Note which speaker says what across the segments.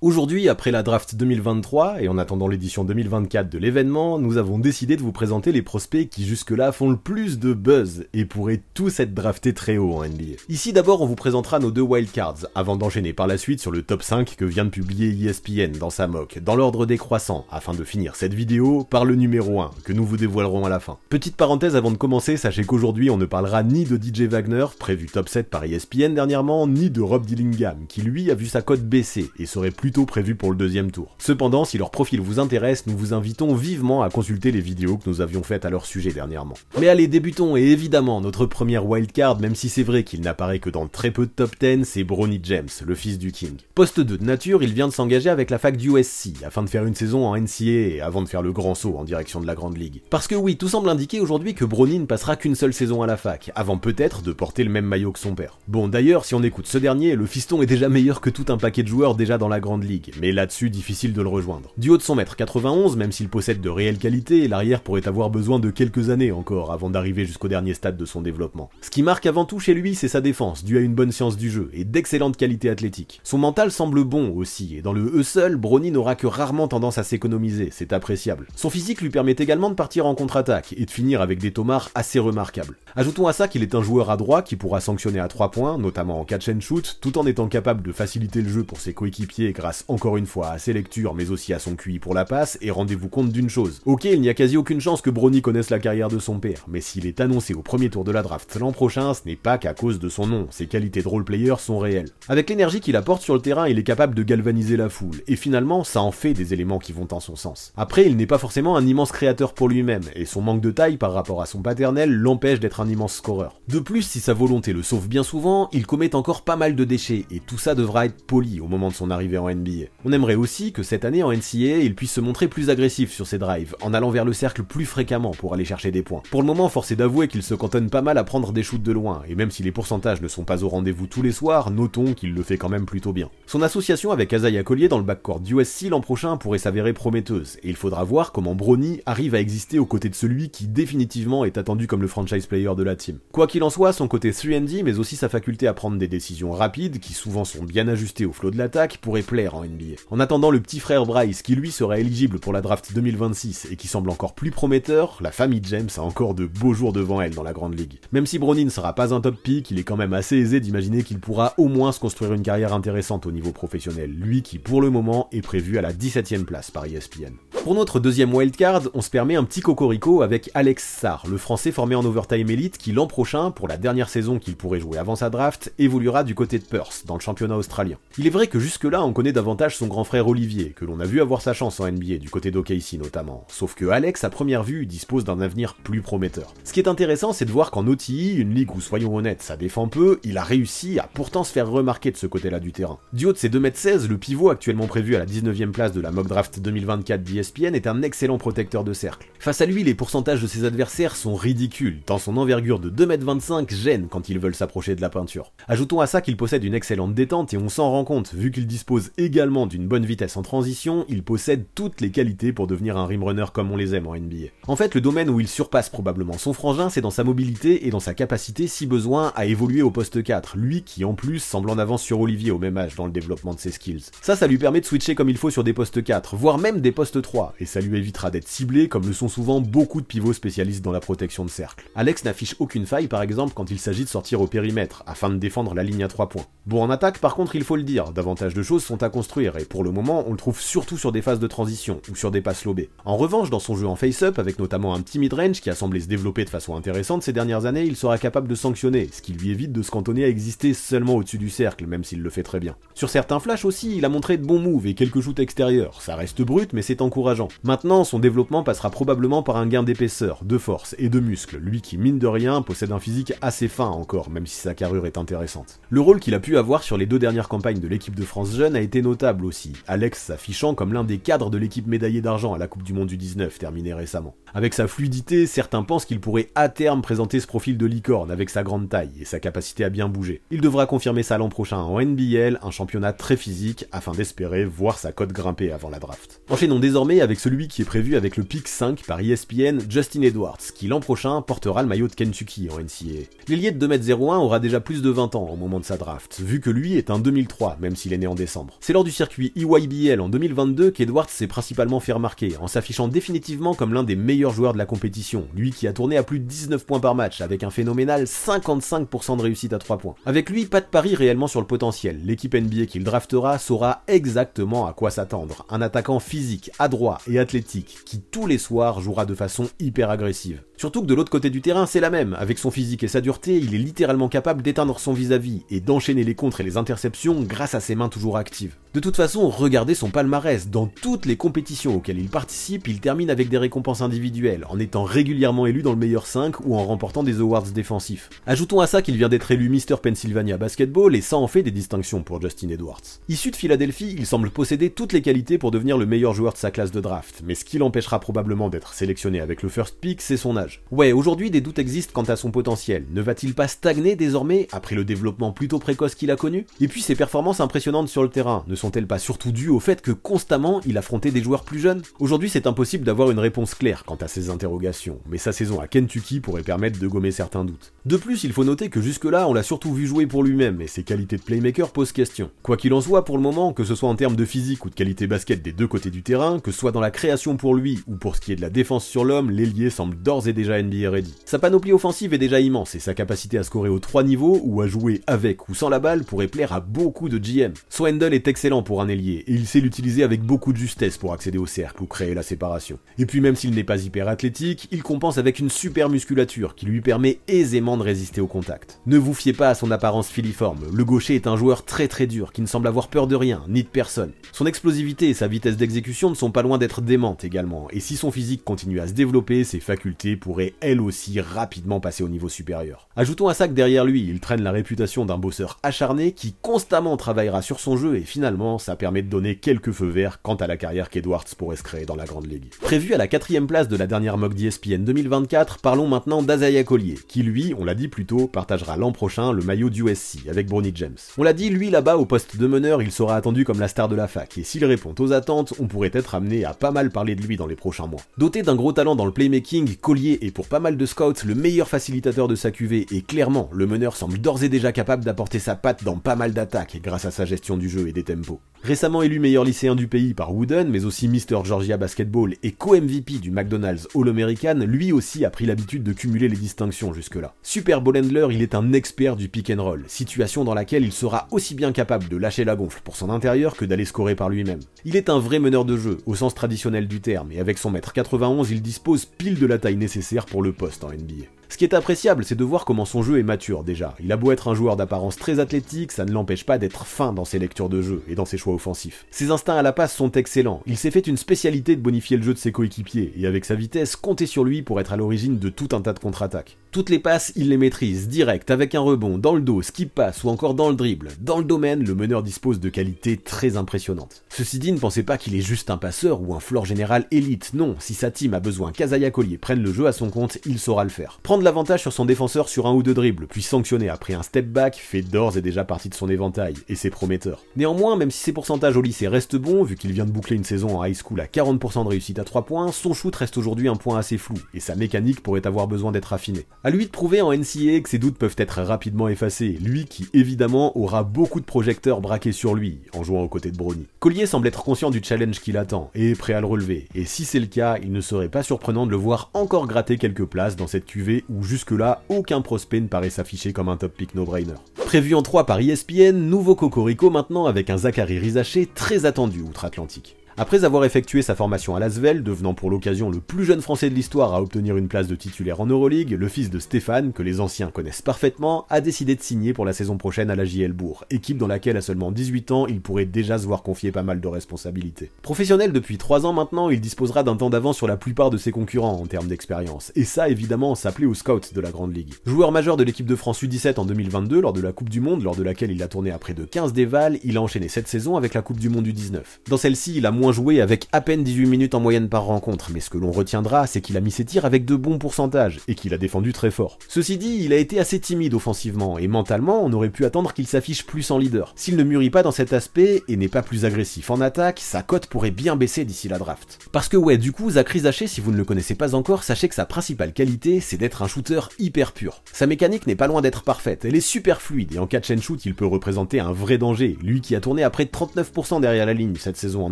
Speaker 1: Aujourd'hui, après la draft 2023 et en attendant l'édition 2024 de l'événement, nous avons décidé de vous présenter les prospects qui jusque-là font le plus de buzz et pourraient tous être draftés très haut en NBA. Ici d'abord on vous présentera nos deux wildcards, avant d'enchaîner par la suite sur le top 5 que vient de publier ESPN dans sa mock, dans l'ordre décroissant, afin de finir cette vidéo par le numéro 1, que nous vous dévoilerons à la fin. Petite parenthèse avant de commencer, sachez qu'aujourd'hui on ne parlera ni de DJ Wagner, prévu top 7 par ESPN dernièrement, ni de Rob Dillingham, qui lui a vu sa cote baisser et serait plutôt prévu pour le deuxième tour. Cependant, si leur profil vous intéresse, nous vous invitons vivement à consulter les vidéos que nous avions faites à leur sujet dernièrement. Mais allez, débutons, et évidemment, notre première wildcard, même si c'est vrai qu'il n'apparaît que dans très peu de top 10, c'est Bronny James, le fils du King. Poste 2 de nature, il vient de s'engager avec la fac du USC, afin de faire une saison en NCAA, avant de faire le grand saut en direction de la Grande Ligue. Parce que oui, tout semble indiquer aujourd'hui que Bronny ne passera qu'une seule saison à la fac, avant peut-être de porter le même maillot que son père. Bon, d'ailleurs, si on écoute ce dernier, le fiston est déjà meilleur que tout un paquet de joueurs déjà dans la Grande Ligue, mais là-dessus, difficile de le rejoindre. Du haut de son mètre 91, même s'il possède de réelles qualités, l'arrière pourrait avoir besoin de quelques années encore avant d'arriver jusqu'au dernier stade de son développement. Ce qui marque avant tout chez lui, c'est sa défense, due à une bonne science du jeu et d'excellentes qualités athlétiques. Son mental semble bon aussi, et dans le hustle, Bronny n'aura que rarement tendance à s'économiser, c'est appréciable. Son physique lui permet également de partir en contre-attaque et de finir avec des tomards assez remarquables. Ajoutons à ça qu'il est un joueur adroit qui pourra sanctionner à 3 points, notamment en catch and shoot, tout en étant capable de faciliter le jeu pour ses coéquipiers grâce encore une fois à ses lectures mais aussi à son QI pour la passe, et rendez-vous compte d'une chose. Ok, il n'y a quasi aucune chance que Bronny connaisse la carrière de son père, mais s'il est annoncé au premier tour de la draft l'an prochain, ce n'est pas qu'à cause de son nom, ses qualités de role-player sont réelles. Avec l'énergie qu'il apporte sur le terrain, il est capable de galvaniser la foule, et finalement, ça en fait des éléments qui vont en son sens. Après, il n'est pas forcément un immense créateur pour lui-même, et son manque de taille par rapport à son paternel l'empêche d'être un immense scoreur. De plus, si sa volonté le sauve bien souvent, il commet encore pas mal de déchets, et tout ça devra être poli au moment de son arrivée en NBA. On aimerait aussi que cette année en NCAA, il puisse se montrer plus agressif sur ses drives, en allant vers le cercle plus fréquemment pour aller chercher des points. Pour le moment, force est d'avouer qu'il se cantonne pas mal à prendre des shoots de loin, et même si les pourcentages ne sont pas au rendez-vous tous les soirs, notons qu'il le fait quand même plutôt bien. Son association avec Isaiah Collier dans le backcourt d'USC l'an prochain pourrait s'avérer prometteuse, et il faudra voir comment Bronny arrive à exister aux côtés de celui qui définitivement est attendu comme le franchise player de la team. Quoi qu'il en soit, son côté 3&D, mais aussi sa faculté à prendre des décisions rapides, qui souvent sont bien ajustées au flot de l'attaque, pourrait plaire en NBA. En attendant le petit frère Bryce, qui lui sera éligible pour la draft 2026 et qui semble encore plus prometteur, la famille James a encore de beaux jours devant elle dans la Grande Ligue. Même si Bronny ne sera pas un top pick, il est quand même assez aisé d'imaginer qu'il pourra au moins se construire une carrière intéressante au niveau professionnel, lui qui pour le moment est prévu à la 17e place par ESPN. Pour notre deuxième wildcard, on se permet un petit cocorico avec Alex Sarr, le français formé en Overtime Elite qui l'an prochain, pour la dernière saison qu'il pourrait jouer avant sa draft, évoluera du côté de Perth, dans le championnat australien. Il est vrai que jusque-là on connaît davantage son grand frère Olivier, que l'on a vu avoir sa chance en NBA, du côté d'OKC notamment, sauf que Alex à première vue dispose d'un avenir plus prometteur. Ce qui est intéressant, c'est de voir qu'en OTI, une ligue où soyons honnêtes ça défend peu, il a réussi à pourtant se faire remarquer de ce côté-là du terrain. Du haut de ses 2m16, le pivot actuellement prévu à la 19e place de la mock draft 2024 d'ESPN est un excellent protecteur de cercle. Face à lui, les pourcentages de ses adversaires sont ridicules, tant son envergure de 2m25 gêne quand ils veulent s'approcher de la peinture. Ajoutons à ça qu'il possède une excellente détente et on s'en rend compte, vu qu'il dispose également d'une bonne vitesse en transition, il possède toutes les qualités pour devenir un rim runner comme on les aime en NBA. En fait, le domaine où il surpasse probablement son frangin, c'est dans sa mobilité et dans sa capacité, si besoin, à évoluer au poste 4, lui qui en plus semble en avance sur Olivier au même âge dans le développement de ses skills. Ça lui permet de switcher comme il faut sur des postes 4, voire même des postes 3, et ça lui évitera d'être ciblé comme le sont souvent beaucoup de pivots spécialistes dans la protection de cercle. Alex n'affiche aucune faille par exemple quand il s'agit de sortir au périmètre, afin de défendre la ligne à 3 points. Bon, en attaque par contre il faut le dire, davantage de choses sont à construire, et pour le moment on le trouve surtout sur des phases de transition, ou sur des passes lobées. En revanche, dans son jeu en face-up, avec notamment un petit mid-range qui a semblé se développer de façon intéressante ces dernières années, il sera capable de sanctionner, ce qui lui évite de se cantonner à exister seulement au-dessus du cercle, même s'il le fait très bien. Sur certains flashs aussi, il a montré de bons moves et quelques shoots extérieurs, ça reste brut mais c'est encourageant. Maintenant, son développement passera probablement par un gain d'épaisseur, de force et de muscles, lui qui mine de rien possède un physique assez fin encore, même si sa carrure est intéressante. Le rôle qu'il a pu avoir sur les 2 dernières campagnes de l'équipe de France jeune a été notable aussi, Alex s'affichant comme l'un des cadres de l'équipe médaillée d'argent à la Coupe du Monde du 19 terminée récemment. Avec sa fluidité, certains pensent qu'il pourrait à terme présenter ce profil de licorne avec sa grande taille et sa capacité à bien bouger. Il devra confirmer ça l'an prochain en NBL, un championnat très physique, afin d'espérer voir sa cote grimper avant la draft. Enchaînons désormais comparer avec celui qui est prévu avec le pick 5 par ESPN, Justin Edwards, qui l'an prochain portera le maillot de Kentucky en NCAA. L'ailier de 2m01 aura déjà plus de 20 ans au moment de sa draft, vu que lui est un 2003, même s'il est né en décembre. C'est lors du circuit EYBL en 2022 qu'Edwards s'est principalement fait remarquer, en s'affichant définitivement comme l'un des meilleurs joueurs de la compétition, lui qui a tourné à plus de 19 points par match, avec un phénoménal 55% de réussite à 3 points. Avec lui, pas de pari réellement sur le potentiel, l'équipe NBA qu'il draftera saura exactement à quoi s'attendre. Un attaquant physique, adroit et athlétique, qui tous les soirs jouera de façon hyper agressive. Surtout que de l'autre côté du terrain, c'est la même. Avec son physique et sa dureté, il est littéralement capable d'éteindre son vis-à-vis et d'enchaîner les contres et les interceptions grâce à ses mains toujours actives. De toute façon, regardez son palmarès. Dans toutes les compétitions auxquelles il participe, il termine avec des récompenses individuelles, en étant régulièrement élu dans le meilleur 5 ou en remportant des awards défensifs. Ajoutons à ça qu'il vient d'être élu Mr. Pennsylvania Basketball et ça en fait des distinctions pour Justin Edwards. Issu de Philadelphie, il semble posséder toutes les qualités pour devenir le meilleur joueur de sa classe de draft, mais ce qui l'empêchera probablement d'être sélectionné avec le first pick, c'est son âge. Ouais, aujourd'hui des doutes existent quant à son potentiel. Ne va-t-il pas stagner désormais, après le développement plutôt précoce qu'il a connu? Et puis ses performances impressionnantes sur le terrain, ne sont-elles pas surtout dues au fait que constamment il affrontait des joueurs plus jeunes? Aujourd'hui c'est impossible d'avoir une réponse claire quant à ces interrogations, mais sa saison à Kentucky pourrait permettre de gommer certains doutes. De plus, il faut noter que jusque-là on l'a surtout vu jouer pour lui-même, et ses qualités de playmaker posent question. Quoi qu'il en soit, pour le moment, que ce soit en termes de physique ou de qualité basket des deux côtés du terrain, que ce soit dans la création pour lui ou pour ce qui est de la défense sur l'homme, l'ailier semble d'ores et déjà NBA ready. Sa panoplie offensive est déjà immense et sa capacité à scorer aux 3 niveaux ou à jouer avec ou sans la balle pourrait plaire à beaucoup de GM. Swindle est excellent pour un ailier et il sait l'utiliser avec beaucoup de justesse pour accéder au cercle ou créer la séparation. Et puis même s'il n'est pas hyper athlétique, il compense avec une super musculature qui lui permet aisément de résister au contact. Ne vous fiez pas à son apparence filiforme, le gaucher est un joueur très dur qui ne semble avoir peur de rien, ni de personne. Son explosivité et sa vitesse d'exécution ne sont pas loin d'être démentes également, et si son physique continue à se développer, ses facultés pourraient elles aussi rapidement passer au niveau supérieur. Ajoutons à ça que derrière lui, il traîne la réputation d'un bosseur acharné qui constamment travaillera sur son jeu et finalement ça permet de donner quelques feux verts quant à la carrière qu'Edwards pourrait se créer dans la grande ligue. Prévu à la 4ème place de la dernière mock d'ESPN 2024, parlons maintenant d'Isaiah Collier, qui lui, on l'a dit plus tôt, partagera l'an prochain le maillot d'USC avec Bronny James. On l'a dit, lui là-bas au poste de meneur, il sera attendu comme la star de la fac, et s'il répond aux attentes, on pourrait être amené à pas mal parler de lui dans les prochains mois. Doté d'un gros talent dans le playmaking, Collier est pour pas mal de scouts le meilleur facilitateur de sa QV, et clairement, le meneur semble d'ores et déjà capable d'apporter sa patte dans pas mal d'attaques grâce à sa gestion du jeu et des tempos. Récemment élu meilleur lycéen du pays par Wooden, mais aussi Mr. Georgia Basketball et co-MVP du McDonald's All-American, lui aussi a pris l'habitude de cumuler les distinctions jusque-là. Super ball handler, il est un expert du pick and roll, situation dans laquelle il sera aussi bien capable de lâcher la gonfle pour son intérieur que d'aller scorer par lui-même. Il est un vrai meneur de jeu, au sens traditionnel du terme, et avec son 1m91, il dispose pile de la taille nécessaire pour le poste en NBA. Ce qui est appréciable, c'est de voir comment son jeu est mature déjà. Il a beau être un joueur d'apparence très athlétique, ça ne l'empêche pas d'être fin dans ses lectures de jeu et dans ses choix offensifs. Ses instincts à la passe sont excellents, il s'est fait une spécialité de bonifier le jeu de ses coéquipiers, et avec sa vitesse, comptez sur lui pour être à l'origine de tout un tas de contre-attaques. Toutes les passes, il les maîtrise, direct, avec un rebond, dans le dos, skip pass ou encore dans le dribble. Dans le domaine, le meneur dispose de qualités très impressionnantes. Ceci dit, ne pensez pas qu'il est juste un passeur ou un floor général élite, non, si sa team a besoin qu'Isaiah Collier prenne le jeu à son compte, il saura le faire. Prendre l'avantage sur son défenseur sur un ou deux dribbles, puis sanctionner après un step back, fait d'ores et déjà partie de son éventail, et c'est prometteur. Néanmoins, même si ses pourcentages au lycée restent bons, vu qu'il vient de boucler une saison en high school à 40% de réussite à 3 points, son shoot reste aujourd'hui un point assez flou, et sa mécanique pourrait avoir besoin d'être affinée. À lui de prouver en NCAA que ses doutes peuvent être rapidement effacés, lui qui évidemment aura beaucoup de projecteurs braqués sur lui, en jouant aux côtés de Bronny. Collier semble être conscient du challenge qu'il attend, et est prêt à le relever, et si c'est le cas, il ne serait pas surprenant de le voir encore gratter quelques places dans cette QV où jusque-là, aucun prospect ne paraît s'afficher comme un top pick no-brainer. Prévu en 3 par ESPN, nouveau cocorico maintenant avec un Zachary Rizaché très attendu outre-Atlantique. Après avoir effectué sa formation à Lasvel, devenant pour l'occasion le plus jeune français de l'histoire à obtenir une place de titulaire en Euroleague, le fils de Stéphane, que les anciens connaissent parfaitement, a décidé de signer pour la saison prochaine à la JL Bourg, équipe dans laquelle à seulement 18 ans, il pourrait déjà se voir confier pas mal de responsabilités. Professionnel depuis 3 ans maintenant, il disposera d'un temps d'avance sur la plupart de ses concurrents en termes d'expérience, et ça évidemment ça plaît aux scouts de la Grande Ligue. Joueur majeur de l'équipe de France U17 en 2022 lors de la Coupe du Monde, lors de laquelle il a tourné à près de 15 dévals, il a enchaîné cette saison avec la Coupe du Monde U19. Dans celle-ci, il a moins moins joué avec à peine 18 minutes en moyenne par rencontre, mais ce que l'on retiendra, c'est qu'il a mis ses tirs avec de bons pourcentages, et qu'il a défendu très fort. Ceci dit, il a été assez timide offensivement, et mentalement, on aurait pu attendre qu'il s'affiche plus en leader. S'il ne mûrit pas dans cet aspect, et n'est pas plus agressif en attaque, sa cote pourrait bien baisser d'ici la draft. Parce que ouais, du coup, Zach Rizaché, si vous ne le connaissez pas encore, sachez que sa principale qualité, c'est d'être un shooter hyper pur. Sa mécanique n'est pas loin d'être parfaite, elle est super fluide, et en catch and shoot, il peut représenter un vrai danger, lui qui a tourné à près de 39% derrière la ligne cette saison en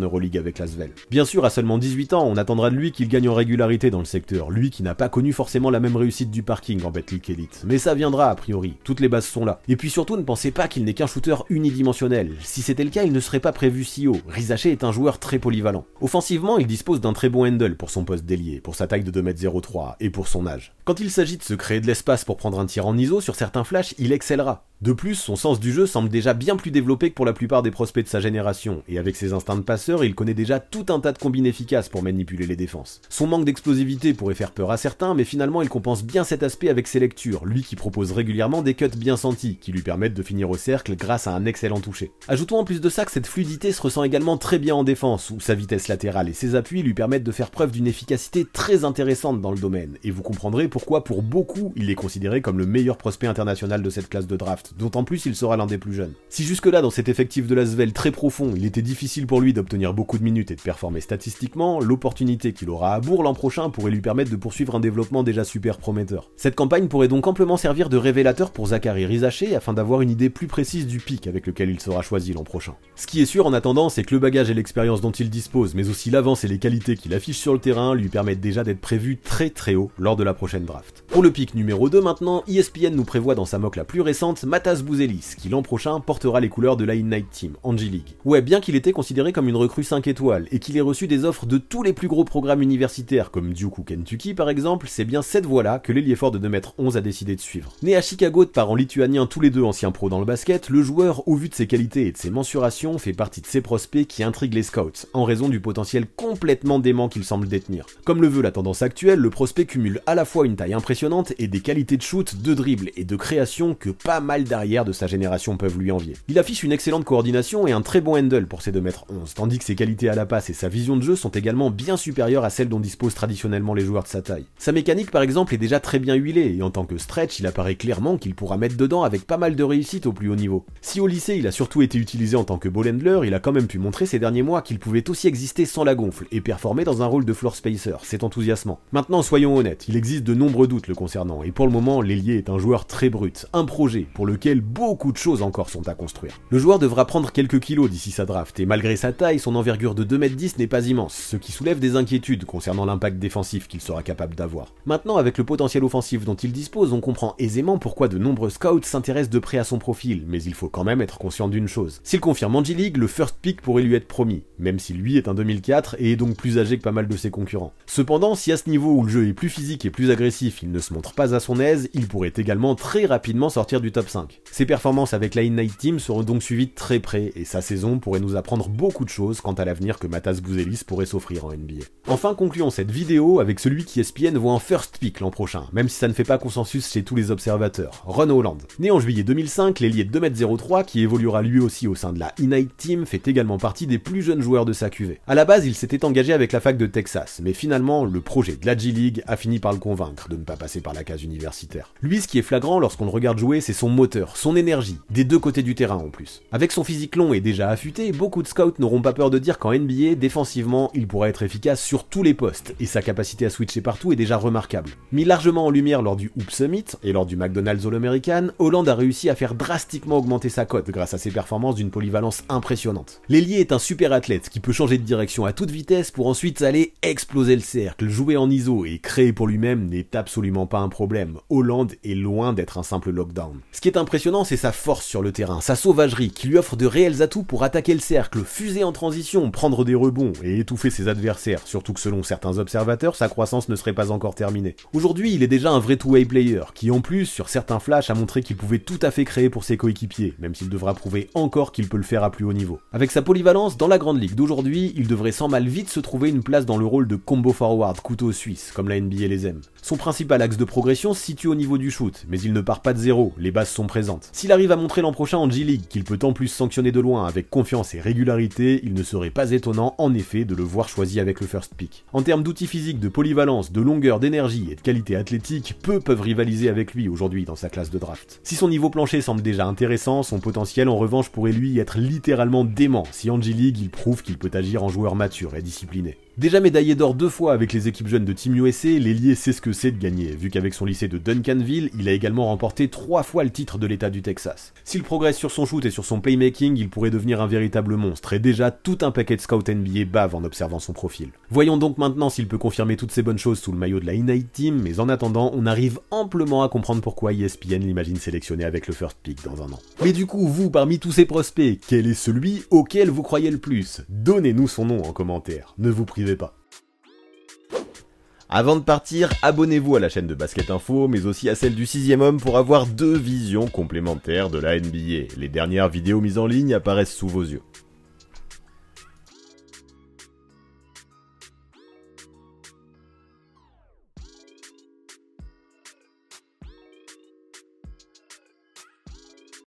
Speaker 1: Euroleague avec l'Asvel. Bien sûr, à seulement 18 ans, on attendra de lui qu'il gagne en régularité dans le secteur, lui qui n'a pas connu forcément la même réussite du parking en Betclic Elite. Mais ça viendra a priori, toutes les bases sont là. Et puis surtout, ne pensez pas qu'il n'est qu'un shooter unidimensionnel. Si c'était le cas, il ne serait pas prévu si haut. Rizaché est un joueur très polyvalent. Offensivement, il dispose d'un très bon handle pour son poste d'ailier, pour sa taille de 2m03 et pour son âge. Quand il s'agit de se créer de l'espace pour prendre un tir en ISO, sur certains flashs, il excellera. De plus, son sens du jeu semble déjà bien plus développé que pour la plupart des prospects de sa génération, et avec ses instincts de passeur, il connaît déjà tout un tas de combines efficaces pour manipuler les défenses. Son manque d'explosivité pourrait faire peur à certains, mais finalement il compense bien cet aspect avec ses lectures, lui qui propose régulièrement des cuts bien sentis, qui lui permettent de finir au cercle grâce à un excellent toucher. Ajoutons en plus de ça que cette fluidité se ressent également très bien en défense, où sa vitesse latérale et ses appuis lui permettent de faire preuve d'une efficacité très intéressante dans le domaine, et vous comprendrez pourquoi pour beaucoup il est considéré comme le meilleur prospect international de cette classe de draft, dont en plus il sera l'un des plus jeunes. Si jusque-là dans cet effectif de l'Asvel très profond, il était difficile pour lui d'obtenir beaucoup de minutes et de performer statistiquement, l'opportunité qu'il aura à Bourg l'an prochain pourrait lui permettre de poursuivre un développement déjà super prometteur. Cette campagne pourrait donc amplement servir de révélateur pour Zachary Rizaché afin d'avoir une idée plus précise du pic avec lequel il sera choisi l'an prochain. Ce qui est sûr en attendant, c'est que le bagage et l'expérience dont il dispose, mais aussi l'avance et les qualités qu'il affiche sur le terrain lui permettent déjà d'être prévu très très haut lors de la prochaine draft. Pour le pic numéro 2 maintenant, ESPN nous prévoit dans sa mock la plus récente Matas Buzelis, qui l'an prochain portera les couleurs de la In-Night Team, en G-League. Ouais, bien qu'il était considéré comme une recrue 5 étoiles, et qu'il ait reçu des offres de tous les plus gros programmes universitaires, comme Duke ou Kentucky par exemple, c'est bien cette voie-là que l'ailier fort de 2m11 a décidé de suivre. Né à Chicago de parents lituaniens tous les deux anciens pros dans le basket, le joueur, au vu de ses qualités et de ses mensurations, fait partie de ces prospects qui intriguent les scouts, en raison du potentiel complètement dément qu'il semble détenir. Comme le veut la tendance actuelle, le prospect cumule à la fois une taille impressionnante et des qualités de shoot, de dribble et de création que pas mal d'arrières de sa génération peuvent lui envier. Il affiche une excellente coordination et un très bon handle pour ses 2m11, tandis que ses qualités à la passe et sa vision de jeu sont également bien supérieures à celles dont disposent traditionnellement les joueurs de sa taille. Sa mécanique par exemple est déjà très bien huilée, et en tant que stretch, il apparaît clairement qu'il pourra mettre dedans avec pas mal de réussite au plus haut niveau. Si au lycée il a surtout été utilisé en tant que ball handler, il a quand même pu montrer ces derniers mois qu'il pouvait aussi exister sans la gonfle, et performer dans un rôle de floor spacer, c'est enthousiasmant. Maintenant soyons honnêtes, il existe de nombreux doutes le concernant, et pour le moment l'ailier est un joueur très brut, un projet pour lequel beaucoup de choses encore sont à construire. Le joueur devra prendre quelques kilos d'ici sa draft, et malgré sa taille, son envergure de 2m10 n'est pas immense, ce qui soulève des inquiétudes concernant l'impact défensif qu'il sera capable d'avoir. Maintenant, avec le potentiel offensif dont il dispose, on comprend aisément pourquoi de nombreux scouts s'intéressent de près à son profil, mais il faut quand même être conscient d'une chose. S'il confirme en G-League, le first pick pourrait lui être promis, même si lui est un 2004 et est donc plus âgé que pas mal de ses concurrents. Cependant, si à ce niveau où le jeu est plus physique et plus agressif, il ne se montre pas à son aise, il pourrait également très rapidement sortir du top 5. Ses performances avec la In-Night Team seront donc suivies de très près, et sa saison pourrait nous apprendre beaucoup de choses quant à l'avenir que Matas Buzelis pourrait s'offrir en NBA. Enfin, concluons cette vidéo avec celui qui ESPN voit en first pick l'an prochain, même si ça ne fait pas consensus chez tous les observateurs, Ron Holland. Né en juillet 2005, l'ailier de 2m03 qui évoluera lui aussi au sein de la In-Night Team fait également partie des plus jeunes joueurs de sa cuvée. À la base, il s'était engagé avec la fac de Texas, mais finalement, le projet de la G-League a fini par le convaincre de ne pas passer par la case universitaire. Lui, ce qui est flagrant lorsqu'on le regarde jouer, c'est son moteur, son énergie, des deux côtés du terrain en plus. Avec son physique long et déjà affûté, beaucoup de scouts n'auront pas peur de dire qu'en NBA, défensivement, il pourra être efficace sur tous les postes, et sa capacité à switcher partout est déjà remarquable. Mis largement en lumière lors du Hoop Summit et lors du McDonald's All-American, Holland a réussi à faire drastiquement augmenter sa cote grâce à ses performances d'une polyvalence impressionnante. L'ailier est un super athlète qui peut changer de direction à toute vitesse pour ensuite aller exploser le cercle, jouer en ISO et créer pour lui-même n'est absolument pas un problème. Holland est loin d'être un simple lockdown. Ce qui est impressionnant, c'est sa force sur le terrain, sa sauvagerie qui lui offre de réels atouts pour attaquer le cercle, fuser en transition, prendre des rebonds et étouffer ses adversaires, surtout que selon certains observateurs, sa croissance ne serait pas encore terminée. Aujourd'hui, il est déjà un vrai two-way player, qui en plus, sur certains flashs, a montré qu'il pouvait tout à fait créer pour ses coéquipiers, même s'il devra prouver encore qu'il peut le faire à plus haut niveau. Avec sa polyvalence, dans la grande ligue d'aujourd'hui, il devrait sans mal vite se trouver une place dans le rôle de combo forward couteau suisse, comme la NBA les aime. Son principal axe de progression se situe au niveau du shoot, mais il ne part pas de zéro, les bases sont S'il arrive à montrer l'an prochain en G-League qu'il peut en plus sanctionner de loin avec confiance et régularité, il ne serait pas pas étonnant en effet de le voir choisi avec le first pick. En termes d'outils physiques, de polyvalence, de longueur, d'énergie et de qualité athlétique, peu peuvent rivaliser avec lui aujourd'hui dans sa classe de draft. Si son niveau plancher semble déjà intéressant, son potentiel en revanche pourrait lui être littéralement dément si en G-League il prouve qu'il peut agir en joueur mature et discipliné. Déjà médaillé d'or 2 fois avec les équipes jeunes de Team USA, l'ailier sait ce que c'est de gagner, vu qu'avec son lycée de Duncanville, il a également remporté 3 fois le titre de l'État du Texas. S'il progresse sur son shoot et sur son playmaking, il pourrait devenir un véritable monstre, et déjà tout un paquet de scouts NBA bave en observant son profil. Voyons donc maintenant s'il peut confirmer toutes ces bonnes choses sous le maillot de la Ignite Team, mais en attendant, on arrive amplement à comprendre pourquoi ESPN l'imagine sélectionné avec le first pick dans un an. Mais du coup, vous, parmi tous ces prospects, quel est celui auquel vous croyez le plus? Donnez-nous son nom en commentaire, ne vous privez pas. Avant de partir, abonnez-vous à la chaîne de Basket Info, mais aussi à celle du 6ème homme pour avoir 2 visions complémentaires de la NBA. Les dernières vidéos mises en ligne apparaissent sous vos yeux.